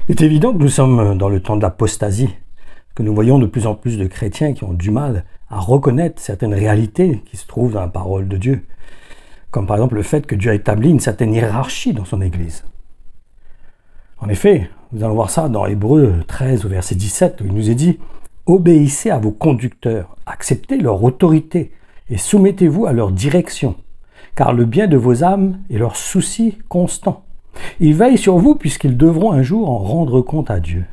Il est évident que nous sommes dans le temps de l'apostasie, que nous voyons de plus en plus de chrétiens qui ont du mal à reconnaître certaines réalités qui se trouvent dans la parole de Dieu, comme par exemple le fait que Dieu a établi une certaine hiérarchie dans son Église. En effet, nous allons voir ça dans Hébreux 13 au verset 17, où il nous est dit « Obéissez à vos conducteurs, acceptez leur autorité et soumettez-vous à leur direction, car le bien de vos âmes est leur souci constant. Ils veillent sur vous puisqu'ils devront un jour en rendre compte à Dieu,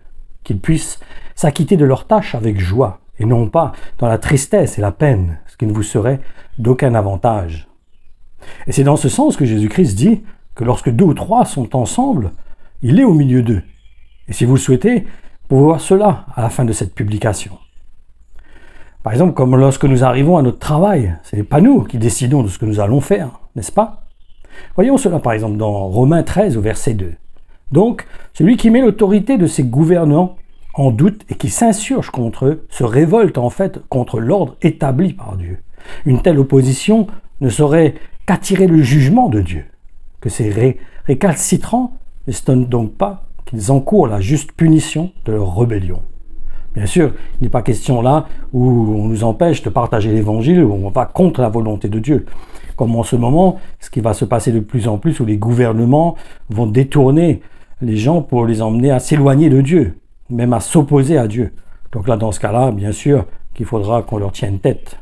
qu'ils puissent s'acquitter de leurs tâches avec joie, et non pas dans la tristesse et la peine, ce qui ne vous serait d'aucun avantage. » Et c'est dans ce sens que Jésus-Christ dit que lorsque 2 ou 3 sont ensemble, il est au milieu d'eux. Et si vous le souhaitez, vous pouvez voir cela à la fin de cette publication. Par exemple, comme lorsque nous arrivons à notre travail, ce n'est pas nous qui décidons de ce que nous allons faire, n'est-ce pas? Voyons cela par exemple dans Romains 13 au verset 2. Donc, celui qui met l'autorité de ses gouvernants en doute et qui s'insurge contre eux se révolte en fait contre l'ordre établi par Dieu. Une telle opposition ne saurait qu'attirer le jugement de Dieu. Que ces récalcitrants ne s'étonnent donc pas qu'ils encourent la juste punition de leur rébellion. Bien sûr, il n'est pas question là où on nous empêche de partager l'évangile, où on va contre la volonté de Dieu. Comme en ce moment, ce qui va se passer de plus en plus, où les gouvernements vont détourner les gens pour les emmener à s'éloigner de Dieu, même à s'opposer à Dieu. Donc là, dans ce cas-là, bien sûr, qu'il faudra qu'on leur tienne tête.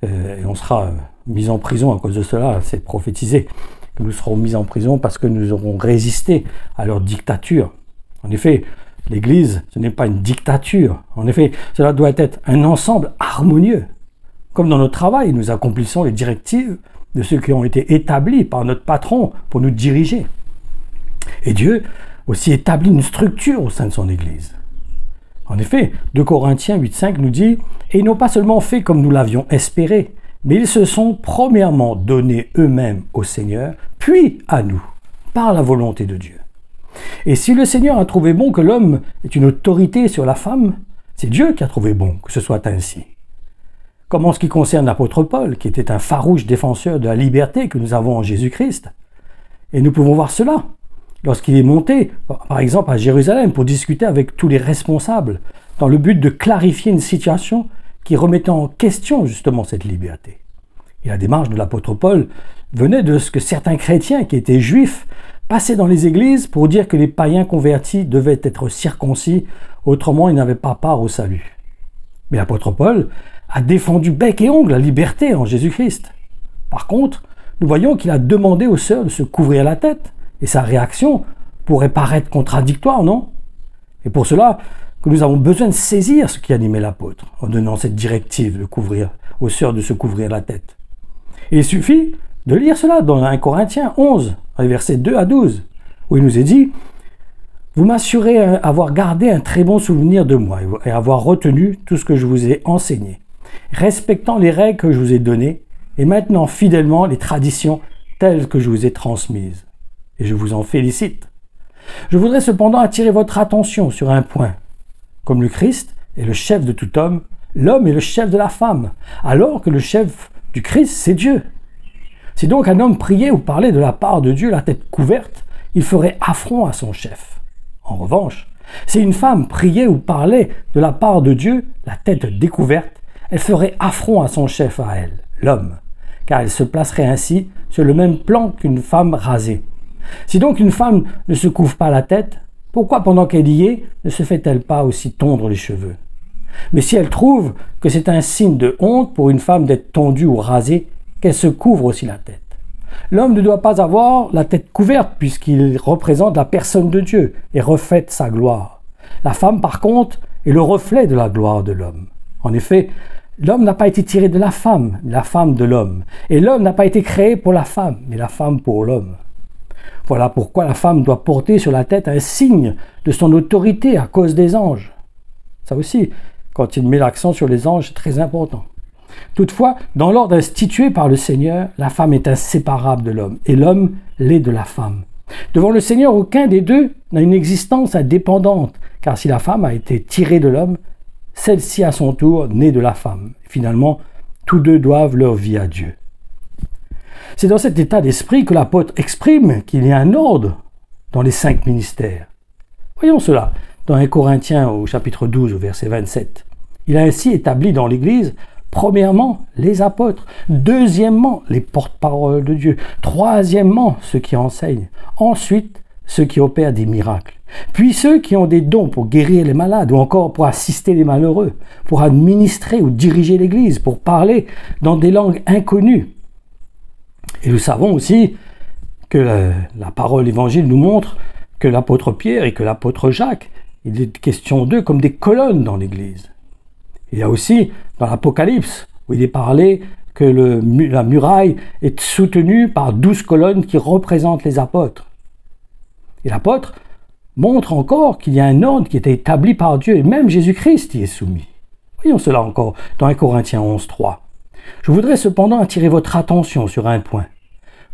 Et on sera mis en prison à cause de cela, c'est prophétisé. Que nous serons mis en prison parce que nous aurons résisté à leur dictature. En effet, l'Église, ce n'est pas une dictature. En effet, cela doit être un ensemble harmonieux. Comme dans notre travail, nous accomplissons les directives de ceux qui ont été établis par notre patron pour nous diriger. Et Dieu aussi établit une structure au sein de son Église. En effet, 2 Corinthiens 8,5 nous dit « Et ils n'ont pas seulement fait comme nous l'avions espéré, mais ils se sont premièrement donnés eux-mêmes au Seigneur, puis à nous, par la volonté de Dieu. » Et si le Seigneur a trouvé bon que l'homme ait une autorité sur la femme, c'est Dieu qui a trouvé bon que ce soit ainsi. Comme en ce qui concerne l'apôtre Paul, qui était un farouche défenseur de la liberté que nous avons en Jésus-Christ. Et nous pouvons voir cela lorsqu'il est monté, par exemple, à Jérusalem pour discuter avec tous les responsables, dans le but de clarifier une situation qui remettait en question justement cette liberté. Et la démarche de l'apôtre Paul venait de ce que certains chrétiens qui étaient juifs passaient dans les églises pour dire que les païens convertis devaient être circoncis, autrement ils n'avaient pas part au salut. Mais l'apôtre Paul a défendu bec et ongle la liberté en Jésus-Christ. Par contre, nous voyons qu'il a demandé aux sœurs de se couvrir la tête, et sa réaction pourrait paraître contradictoire, non? Et pour cela, que nous avons besoin de saisir ce qui animait l'apôtre, en donnant cette directive de couvrir, aux sœurs de se couvrir la tête. Et il suffit de lire cela dans 1 Corinthiens 11, versets 2 à 12, où il nous est dit « Vous m'assurez avoir gardé un très bon souvenir de moi et avoir retenu tout ce que je vous ai enseigné, respectant les règles que je vous ai données et maintenant fidèlement les traditions telles que je vous ai transmises. Et je vous en félicite. Je voudrais cependant attirer votre attention sur un point. Comme le Christ est le chef de tout homme, l'homme est le chef de la femme, alors que le chef du Christ, c'est Dieu. Si donc un homme priait ou parlait de la part de Dieu la tête couverte, il ferait affront à son chef. En revanche, si une femme priait ou parlait de la part de Dieu la tête découverte, elle ferait affront à son chef, à elle, l'homme, car elle se placerait ainsi sur le même plan qu'une femme rasée. Si donc une femme ne se couvre pas la tête, pourquoi pendant qu'elle y est, ne se fait-elle pas aussi tondre les cheveux? Mais si elle trouve que c'est un signe de honte pour une femme d'être tondue ou rasée, qu'elle se couvre aussi la tête. L'homme ne doit pas avoir la tête couverte puisqu'il représente la personne de Dieu et reflète sa gloire. La femme, par contre, est le reflet de la gloire de l'homme. En effet, l'homme n'a pas été tiré de la femme, mais la femme de l'homme. Et l'homme n'a pas été créé pour la femme, mais la femme pour l'homme. Voilà pourquoi la femme doit porter sur la tête un signe de son autorité à cause des anges. Ça aussi, quand il met l'accent sur les anges, c'est très important. Toutefois, dans l'ordre institué par le Seigneur, la femme est inséparable de l'homme et l'homme l'est de la femme. Devant le Seigneur, aucun des deux n'a une existence indépendante, car si la femme a été tirée de l'homme, celle-ci à son tour naît de la femme. Finalement, tous deux doivent leur vie à Dieu. C'est dans cet état d'esprit que l'apôtre exprime qu'il y a un ordre dans les 5 ministères. Voyons cela dans 1 Corinthiens au chapitre 12 au verset 27. Il a ainsi établi dans l'Église, premièrement, les apôtres, deuxièmement, les porte-paroles de Dieu, troisièmement, ceux qui enseignent, ensuite, ceux qui opèrent des miracles, puis ceux qui ont des dons pour guérir les malades ou encore pour assister les malheureux, pour administrer ou diriger l'Église, pour parler dans des langues inconnues. Et nous savons aussi que la parole évangile nous montre que l'apôtre Pierre et que l'apôtre Jacques, il est question d'eux comme des colonnes dans l'Église. Il y a aussi dans l'Apocalypse où il est parlé que la muraille est soutenue par 12 colonnes qui représentent les apôtres. Et l'apôtre montre encore qu'il y a un ordre qui était établi par Dieu et même Jésus-Christ y est soumis. Voyons cela encore dans 1 Corinthiens 11:3. Je voudrais cependant attirer votre attention sur un point.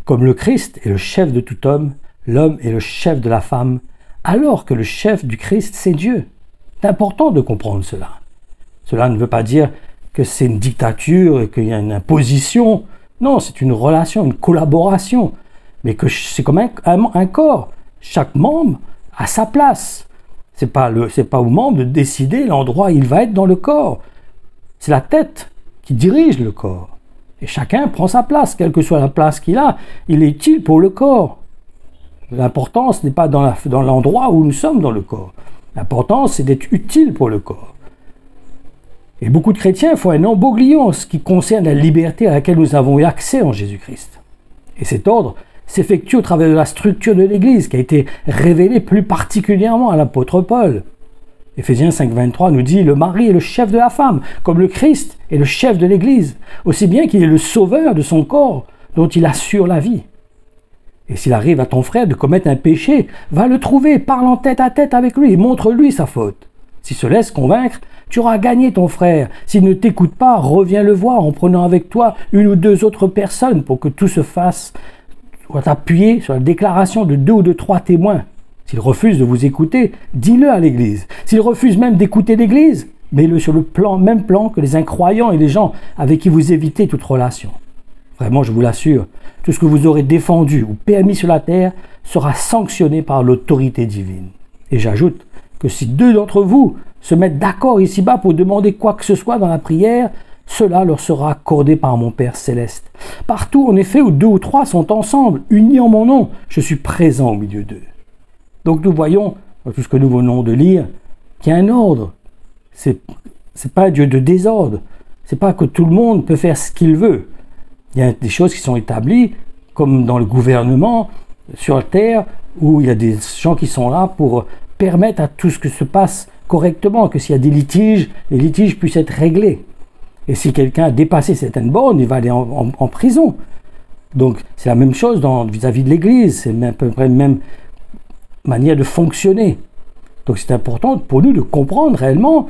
Comme le Christ est le chef de tout homme, l'homme est le chef de la femme, alors que le chef du Christ, c'est Dieu. C'est important de comprendre cela. Cela ne veut pas dire que c'est une dictature et qu'il y a une imposition. Non, c'est une relation, une collaboration. Mais que c'est comme un corps. Chaque membre a sa place. C'est pas au membre de décider l'endroit où il va être dans le corps. C'est la tête qui dirige le corps. Et chacun prend sa place, quelle que soit la place qu'il a, il est utile pour le corps. L'importance n'est pas dans l'endroit où nous sommes dans le corps. L'important, c'est d'être utile pour le corps. Et beaucoup de chrétiens font un embroglio en ce qui concerne la liberté à laquelle nous avons eu accès en Jésus-Christ. Et cet ordre s'effectue au travers de la structure de l'Église qui a été révélée plus particulièrement à l'apôtre Paul. Éphésiens 5,23 nous dit « Le mari est le chef de la femme, comme le Christ est le chef de l'Église, aussi bien qu'il est le sauveur de son corps dont il assure la vie. » Et s'il arrive à ton frère de commettre un péché, va le trouver, parle en tête à tête avec lui et montre-lui sa faute. S'il se laisse convaincre, tu auras gagné ton frère. S'il ne t'écoute pas, reviens le voir en prenant avec toi une ou deux autres personnes pour que tout se fasse, soit appuyé sur la déclaration de 2 ou de 3 témoins. S'il refuse de vous écouter, dis-le à l'Église. S'il refuse même d'écouter l'Église, mets-le sur le même plan que les incroyants et les gens avec qui vous évitez toute relation. Vraiment, je vous l'assure, tout ce que vous aurez défendu ou permis sur la terre sera sanctionné par l'autorité divine. Et j'ajoute que si 2 d'entre vous se mettent d'accord ici-bas pour demander quoi que ce soit dans la prière, cela leur sera accordé par mon Père céleste. Partout, en effet, où 2 ou 3 sont ensemble, unis en mon nom, je suis présent au milieu d'eux. Donc nous voyons, dans tout ce que nous venons de lire, qu'il y a un ordre. C'est pas un Dieu de désordre. C'est pas que tout le monde peut faire ce qu'il veut. Il y a des choses qui sont établies, comme dans le gouvernement, sur la terre, où il y a des gens qui sont là pour permettre à tout ce que se passe correctement, que s'il y a des litiges, les litiges puissent être réglés. Et si quelqu'un a dépassé certaines bornes, il va aller en prison. Donc c'est la même chose vis-à-vis de l'Église, c'est à peu près la même manière de fonctionner. Donc c'est important pour nous de comprendre réellement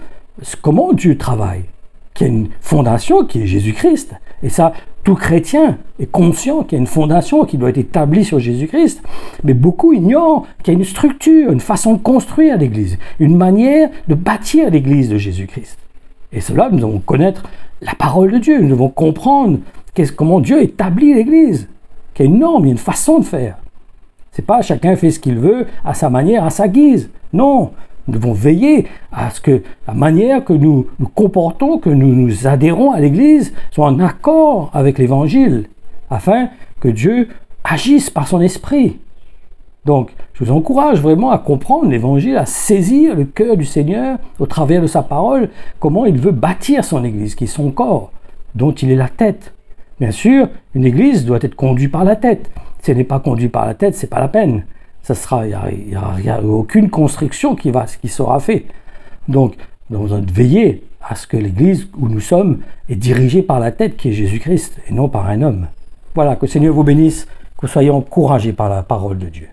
comment Dieu travaille, qu'il y a une fondation qui est Jésus-Christ. Et ça, tout chrétien est conscient qu'il y a une fondation qui doit être établie sur Jésus-Christ. Mais beaucoup ignorent qu'il y a une structure, une façon de construire l'Église, une manière de bâtir l'Église de Jésus-Christ. Et cela, nous devons connaître la parole de Dieu. Nous devons comprendre comment Dieu établit l'Église, qu'il y a une norme, il y a une façon de faire. C'est pas chacun fait ce qu'il veut, à sa manière, à sa guise. Non, nous devons veiller à ce que la manière que nous nous comportons, que nous adhérons à l'Église, soit en accord avec l'Évangile, afin que Dieu agisse par son esprit. Donc, je vous encourage vraiment à comprendre l'Évangile, à saisir le cœur du Seigneur au travers de sa parole, comment il veut bâtir son Église, qui est son corps, dont il est la tête. Bien sûr, une Église doit être conduite par la tête. Si elle n'est pas conduite par la tête, c'est pas la peine. Il n'y a aucune construction qui sera faite. Donc, nous devons veiller à ce que l'Église où nous sommes est dirigée par la tête qui est Jésus-Christ et non par un homme. Voilà, que le Seigneur vous bénisse, que vous soyez encouragés par la parole de Dieu.